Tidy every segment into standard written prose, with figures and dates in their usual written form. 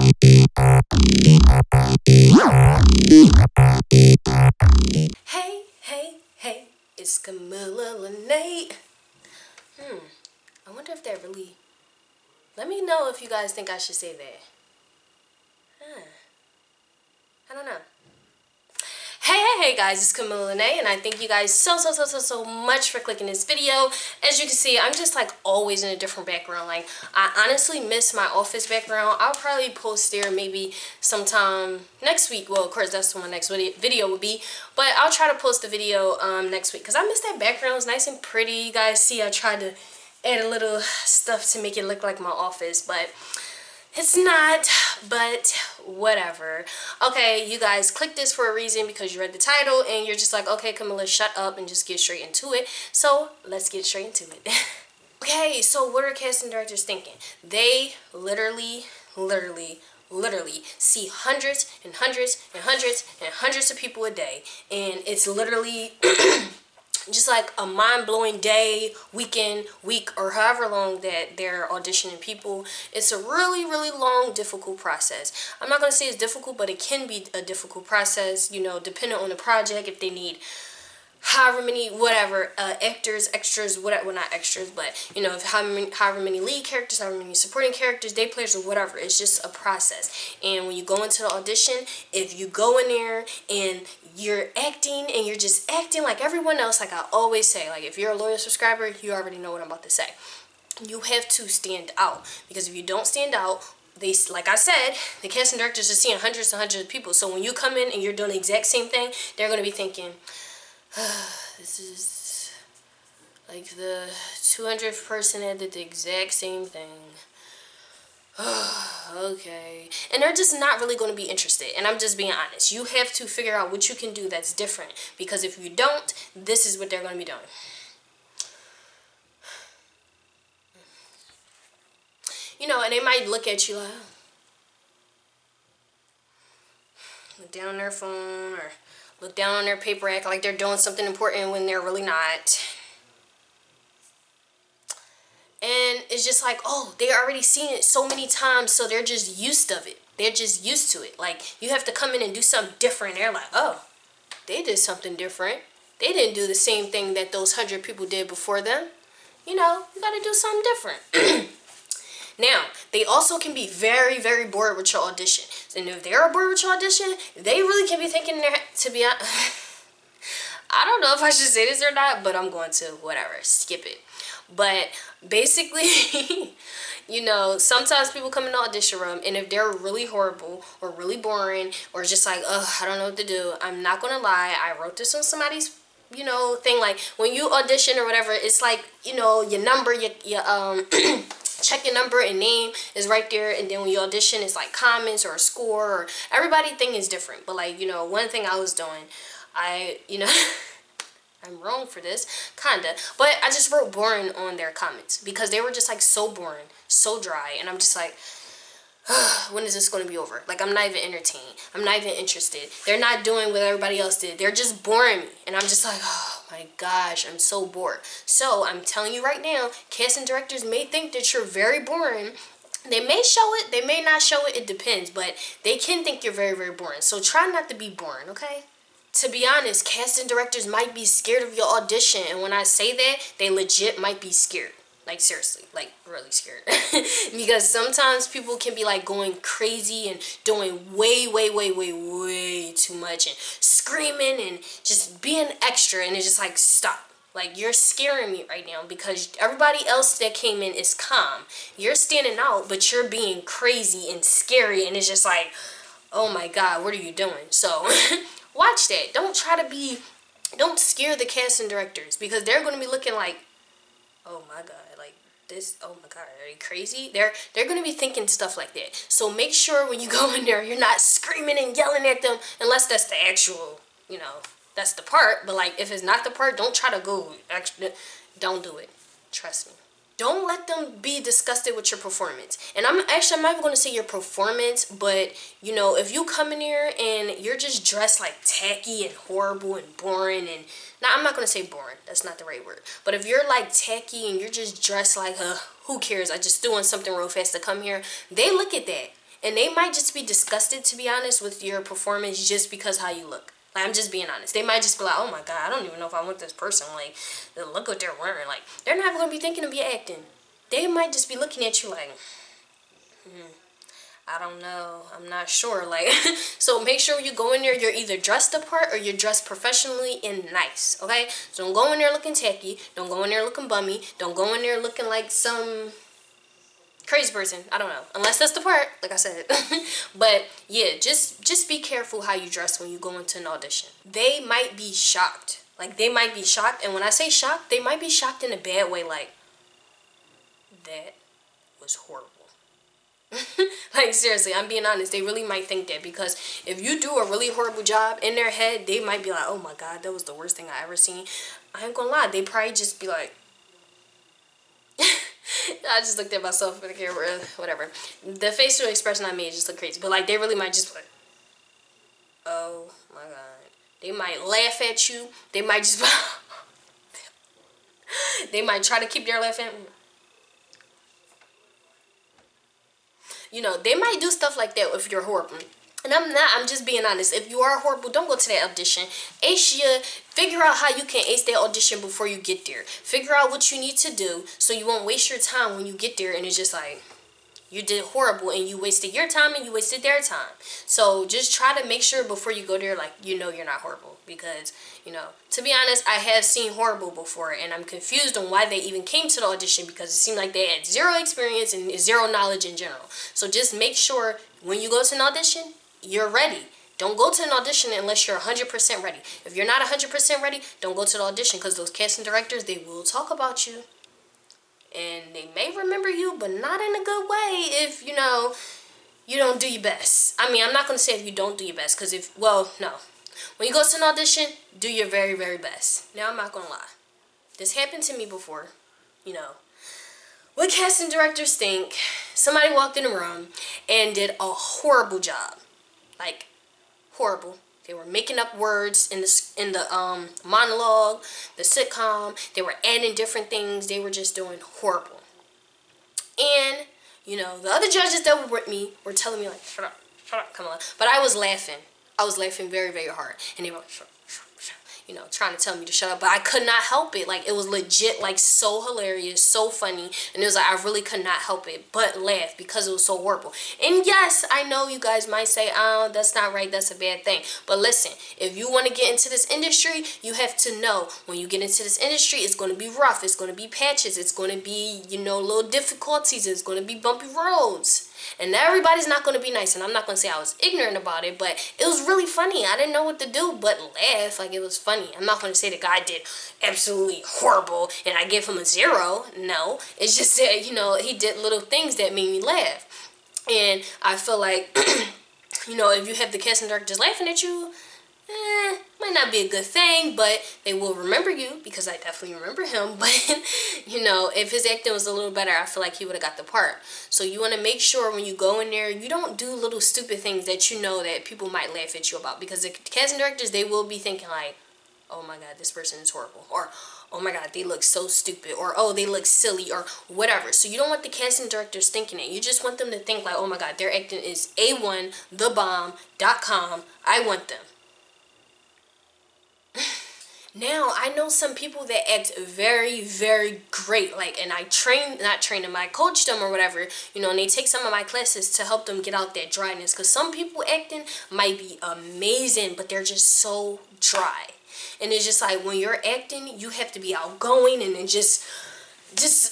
Hey, hey, hey, it's Kamilla Lanae. I wonder if that really. Let me know if you guys think I should say that. Huh. I don't know. Hey guys, it's Kamilla Lanae, and I thank you guys so much for clicking this video. As you can see, I'm just like always in a different background. Like, I honestly miss my office background. I'll probably post there maybe sometime next week. Well, of course, that's when my next video would be. But I'll try to post the video next week because I miss that background. It's nice and pretty. You guys see, I tried to add a little stuff to make it look like my office, but it's not, but whatever. Okay, you guys clicked this for a reason because you read the title and you're just like, okay, Kamilla, shut up and just get straight into it. So let's get straight into it. Okay, so what are casting directors thinking? They literally see hundreds and hundreds and hundreds and hundreds of people a day, and it's literally just like a mind-blowing day, weekend, week, or however long that they're auditioning people. It's a really long, difficult process. I'm not going to say it's difficult, but it can be a difficult process, you know, depending on the project. If they need however many, whatever, actors, extras, whatever, well, not extras, but, you know, if however many lead characters, however many supporting characters, day players, or whatever, it's just a process. And when you go into the audition, if you go in there and you're acting and you're just acting like everyone else, like I always say, like if you're a loyal subscriber, you already know what I'm about to say. You have to stand out, because if you don't stand out, they, like I said, the casting directors are seeing hundreds and hundreds of people. So when you come in and you're doing the exact same thing, they're going to be thinking, this is like the 200th person that did the exact same thing. Okay. And they're just not really going to be interested. And I'm just being honest. You have to figure out what you can do that's different. Because if you don't, this is what they're going to be doing. You know, and they might look at you like, look down on their phone or look down on their paper, act like they're doing something important when they're really not. And it's just like, oh, they already seen it so many times, so they're just used of it. They're just used to it. Like, you have to come in and do something different. They're like, oh, they did something different. They didn't do the same thing that those 100 people did before them. You know, you got to do something different. Now, they also can be very bored with your audition. And if they're bored with your audition, they really can be thinking, to be honest, I don't know if I should say this or not, but I'm going to, whatever, skip it. But basically, you know, sometimes people come in the audition room, and if they're really horrible or really boring or just like, ugh, I don't know what to do, I'm not going to lie, I wrote this on somebody's, you know, thing. Like, when you audition or whatever, it's like, you know, your number, your check your number and name is right there, and then when you audition, it's like comments or a score, or everybody thing is different. But like, you know, one thing I was doing, you know, I'm wrong for this, kinda, but I just wrote boring on their comments because they were just like so boring, so dry, and I'm just like, when is this going to be over? Like, I'm not even entertained. I'm not even interested. They're not doing what everybody else did. They're just boring me. And I'm just like, oh my gosh, I'm so bored. So I'm telling you right now, casting directors may think that you're very boring. They may show it. They may not show it. It depends. But they can think you're very boring. So try not to be boring, okay? To be honest, casting directors might be scared of your audition. And when I say that, they legit might be scared. Like, seriously, like, really scared. Because sometimes people can be, like, going crazy and doing way too much and screaming and just being extra. And it's just like, stop. Like, you're scaring me right now because everybody else that came in is calm. You're standing out, but you're being crazy and scary. And it's just like, oh, my God, what are you doing? So, watch that. Don't scare the casting directors because they're going to be looking like, oh my God, like this, oh my God, are you crazy? They're going to be thinking stuff like that. So make sure when you go in there, you're not screaming and yelling at them unless that's the actual, you know, that's the part. But like, if it's not the part, don't try to go, actually, don't do it. Trust me. Don't let them be disgusted with your performance. And I'm not even going to say your performance, but, you know, if you come in here and you're just dressed like tacky and horrible and boring and, now I'm not going to say boring. That's not the right word. But if you're like tacky and you're just dressed like, who cares? I just doing something real fast to come here. They look at that And they might just be disgusted, to be honest, with your performance just because how you look. Like, I'm just being honest. They might just be like, oh my God, I don't even know if I want this person. Like, look what they're wearing. Like, they're not going to be thinking of you acting. They might just be looking at you like, I don't know. I'm not sure. Like, so make sure when you go in there, you're either dressed the part or you're dressed professionally and nice, okay? So don't go in there looking tacky. Don't go in there looking bummy. Don't go in there looking like some crazy person. I don't know. Unless that's the part, like I said. But yeah, just be careful how you dress when you go into an audition. They might be shocked. Like, they might be shocked. And when I say shocked, they might be shocked in a bad way. Like, that was horrible. Like, seriously, I'm being honest. They really might think that, because if you do a really horrible job, in their head, they might be like, oh my God, that was the worst thing I ever seen. I ain't gonna lie. They probably just be like, I just looked at myself in the camera, whatever. The facial expression I made just looked crazy. But, like, they really might just be like, oh my God. They might laugh at you. They might just they might try to keep their laughing. You know, they might do stuff like that if you're horrible. And I'm just being honest. If you are horrible, don't go to that audition. Figure out how you can ace that audition before you get there. Figure out what you need to do so you won't waste your time when you get there and it's just like, you did horrible and you wasted your time and you wasted their time. So just try to make sure before you go there, like, you know you're not horrible. Because, you know, to be honest, I have seen horrible before and I'm confused on why they even came to the audition, because it seemed like they had zero experience and zero knowledge in general. So just make sure when you go to an audition, you're ready. Don't go to an audition unless you're 100% ready. If you're not 100% ready, don't go to the audition, because those casting directors, they will talk about you. And they may remember you, but not in a good way if, you know, you don't do your best. I mean, I'm not going to say if you don't do your best, because no. When you go to an audition, do your very, very best. Now, I'm not going to lie. This happened to me before, you know. What casting directors think, somebody walked in the room and did a horrible job. Like, horrible. They were making up words in the monologue, the sitcom. They were adding different things. They were just doing horrible. And, you know, the other judges that were with me were telling me, like, shut up, Kamilla. But I was laughing. I was laughing very, very hard. And they were like, shut up. You know, trying to tell me to shut up, but I could not help it. Like, it was legit, like, so hilarious, so funny, and it was like, I really could not help it but laugh because it was so horrible. And yes, I know you guys might say, oh, that's not right, that's a bad thing. But listen, if you want to get into this industry, you have to know when you get into this industry, it's going to be rough, it's going to be patches, it's going to be, you know, little difficulties, it's going to be bumpy roads. And everybody's not going to be nice. And I'm not going to say I was ignorant about it, but it was really funny. I didn't know what to do but laugh. Like, it was funny. I'm not going to say the guy did absolutely horrible and I give him a 0. No. It's just that, you know, he did little things that made me laugh. And I feel like, you know, if you have the casting directors laughing at you, might not be a good thing, but they will remember you, because I definitely remember him. But, you know, if his acting was a little better, I feel like he would have got the part. So you want to make sure when you go in there, you don't do little stupid things that you know that people might laugh at you about, because the casting directors, they will be thinking like, oh my God, this person is horrible, or oh my God, they look so stupid, or oh, they look silly, or whatever. So you don't want the casting directors thinking it. You just want them to think like, oh my God, their acting is A1, thebomb.com. I want them. Now, I know some people that act very, very great, like, and I not train them, I coach them or whatever, you know, and they take some of my classes to help them get out that dryness, because some people acting might be amazing, but they're just so dry. And it's just like, when you're acting, you have to be outgoing and then just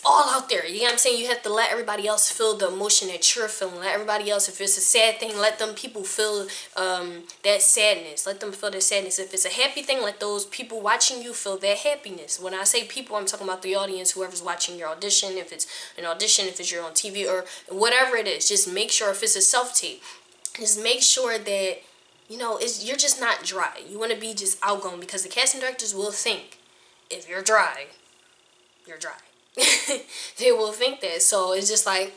all out there. You know what I'm saying? You have to let everybody else feel the emotion that you're feeling. Let everybody else, if it's a sad thing, let them people feel that sadness. Let them feel that sadness. If it's a happy thing, let those people watching you feel that happiness. When I say people, I'm talking about the audience, whoever's watching your audition. If it's an audition, if it's you're on TV or whatever it is, just make sure, if it's a self-tape, just make sure that, you know, you're just not dry. You want to be just outgoing, because the casting directors will think, if you're dry, you're dry. They will think that. So it's just like,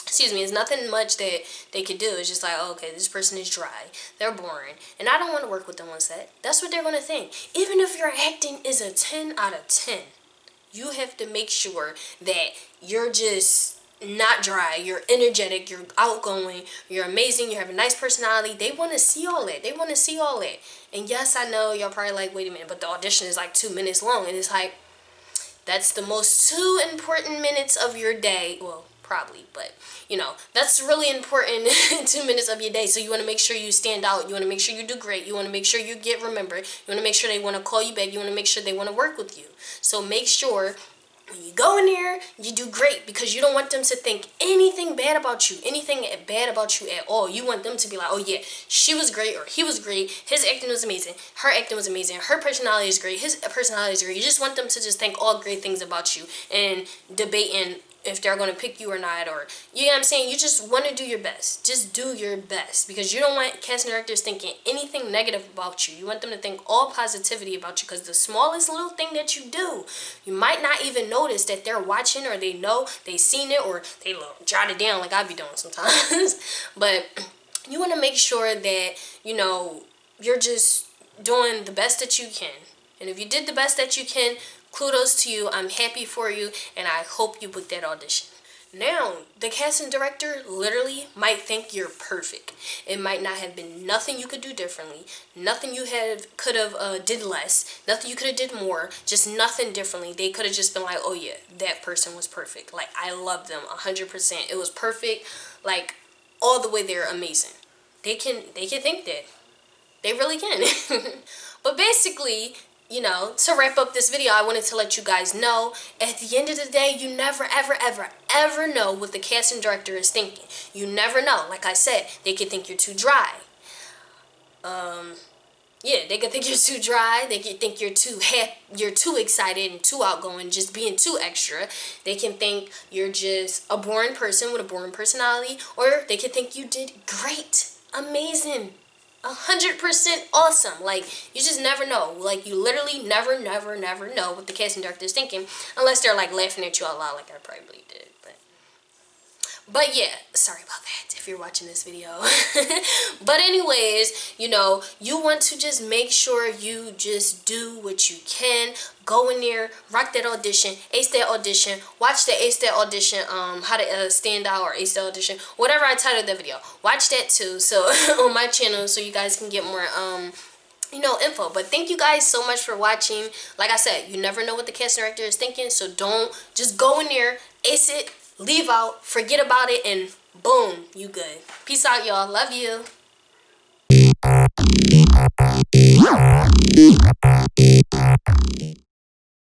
excuse me, it's nothing much that they could do. It's just like, oh, okay, this person is dry, they're boring, and I don't want to work with them on set. That's what they're going to think. Even if your acting is a 10 out of 10, you have to make sure that you're just not dry. You're energetic. You're outgoing. You're amazing. You have a nice personality. They want to see all that. They want to see all that. And yes, I know y'all probably like, wait a minute, but the audition is like 2 minutes long. And it's like, that's the most 2 important minutes of your day. Well, probably, but you know, that's really important 2 minutes of your day. So you want to make sure you stand out. You want to make sure you do great. You want to make sure you get remembered. You want to make sure they want to call you back. You want to make sure they want to work with you. So make sure when you go in there, you do great, because you don't want them to think anything bad about you, anything bad about you at all. You want them to be like, oh yeah, she was great, or he was great, his acting was amazing, her acting was amazing, her personality is great, his personality is great. You just want them to just think all great things about you and debating if they're going to pick you or not, or, you know what I'm saying? You just want to do your best. Just do your best, because you don't want casting directors thinking anything negative about you. You want them to think all positivity about you, because the smallest little thing that you do, you might not even notice that they're watching, or they know, they seen it, or they jot it down like I be doing sometimes. But you want to make sure that, you know, you're just doing the best that you can. And if you did the best that you can, kudos to you. I'm happy for you, and I hope you book that audition. Now, the casting director literally might think you're perfect. It might not have been nothing you could do differently, nothing you could have did less, nothing you could have did more, just nothing differently. They could have just been like, oh yeah, that person was perfect. Like, I love them 100%. It was perfect. Like, all the way they're amazing. They can think that. They really can. But basically, you know, to wrap up this video, I wanted to let you guys know, at the end of the day, you never, ever, ever, ever know what the casting director is thinking. You never know. Like I said, they could think you're too dry. Yeah, they could think you're too dry. They could think you're too excited and too outgoing, just being too extra. They can think you're just a boring person with a boring personality, or they could think you did great, amazing, 100% awesome. Like, you just never know. Like, you literally never know what the casting director is thinking, unless they're like laughing at you out loud, like I probably did. But yeah, sorry about that if you're watching this video. But anyways, you know, you want to just make sure you just do what you can. Go in there, rock that audition, ace that audition, watch the ace that audition, how to stand out or ace that audition, whatever I titled the video. Watch that too, so on my channel, so you guys can get more you know, info. But thank you guys so much for watching. Like I said, you never know what the casting director is thinking, so don't just go in there, ace it, leave out, forget about it, and boom, you good. Peace out, y'all. Love you.